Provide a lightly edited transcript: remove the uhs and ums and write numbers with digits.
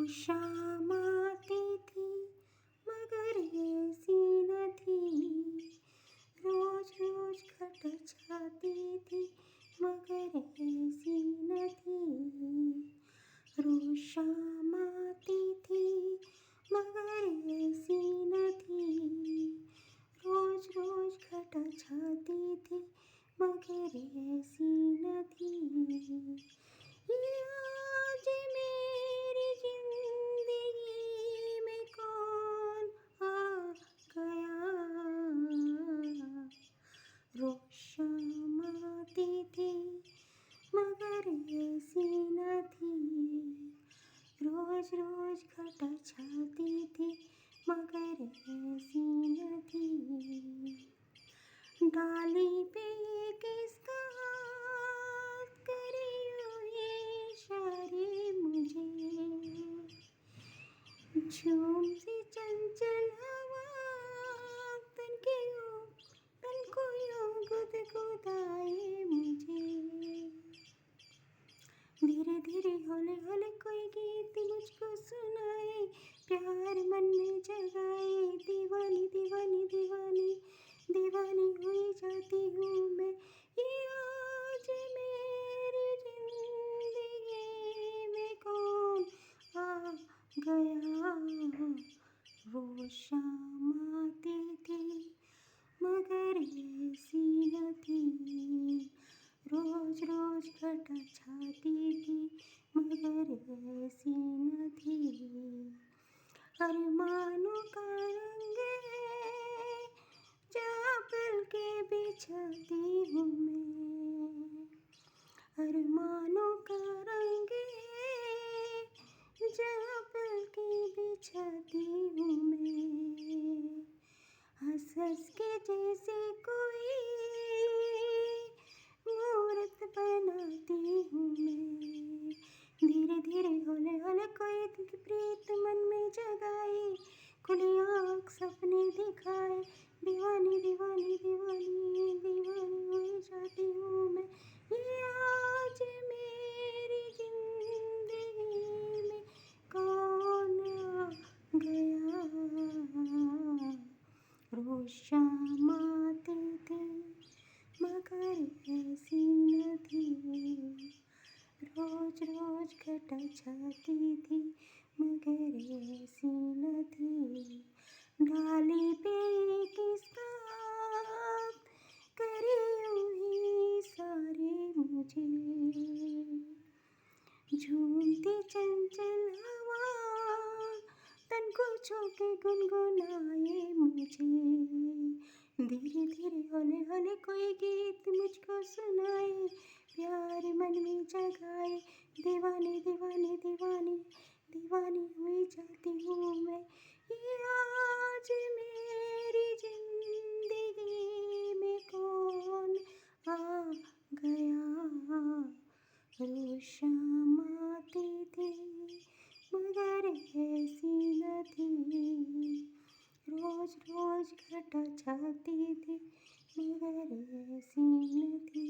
शाम आती थी मगर ऐसी न थी, रोज रोज घट जाती थी मगर ऐसी न थी। रोज शाम आती थी मगर ऐसी न थी, रोज रोज घट जाती थी मगर ऐसी न थी। ये आज मेरी जिंदगी में कौन आ गया, रोज शाम आती थी मगर ऐसी न थी, रोज रोज घट जाती थी मगर ऐसी न थी। डाली पे किसका हाथ करे यूं इशारे मुझे, झूम सी चंचल हवा तन को यूं गुदगुदाए मुझे। धीरे धीरे हौले हौले कोई गीत मुझको सुनाए, प्यार मन में जगाए। दीवानी दीवानी दीवानी दीवानी हुई जाती हूँ मैं, ये आज मेरी जिंदगी में कौन आ गया। रोज शाम आती थी मगर ऐसी न थी, रोज रोज घट जाती थी मगर ऐसी न थी। अरमानों का रंग है जहाँ पलके बिछाती हूँ मैं, अरमानों का रंग है जहाँ पलके बिछाती हूँ मैं। हंस हंस के जैसे कोई मूरत बनाती हूँ मैं, धीरे धीरे हौले हौले कोई प्रीत मन में जगाए। खुली आँख सपने दिखाए, दीवानी दीवानी दीवानी दीवानी हुई जाती हूँ मैं, ये आज मेरी जिंदगी में कौन आ गया। रोज शाम आती थी मगर ऐसी न थी, रोज रोज घट जाती थी मगर ऐसी न थी। डाली पे किसका हाथ करे यूं ही इशारे मुझे, झूमती चंचल हवा तन को छू के गुनगुनाए मुझे। धीरे धीरे हौले हौले कोई गीत मुझको सुनाए, प्यार मन में जगाए। दीवानी दीवानी दीवानी दीवानी हुई जाती हूँ मैं, ये आज मेरी जिंदगी में कौन आ गया। रोज शाम आती थी मगर ऐसी न थी, रोज रोज घट जाती थी मगर ऐसी न थी।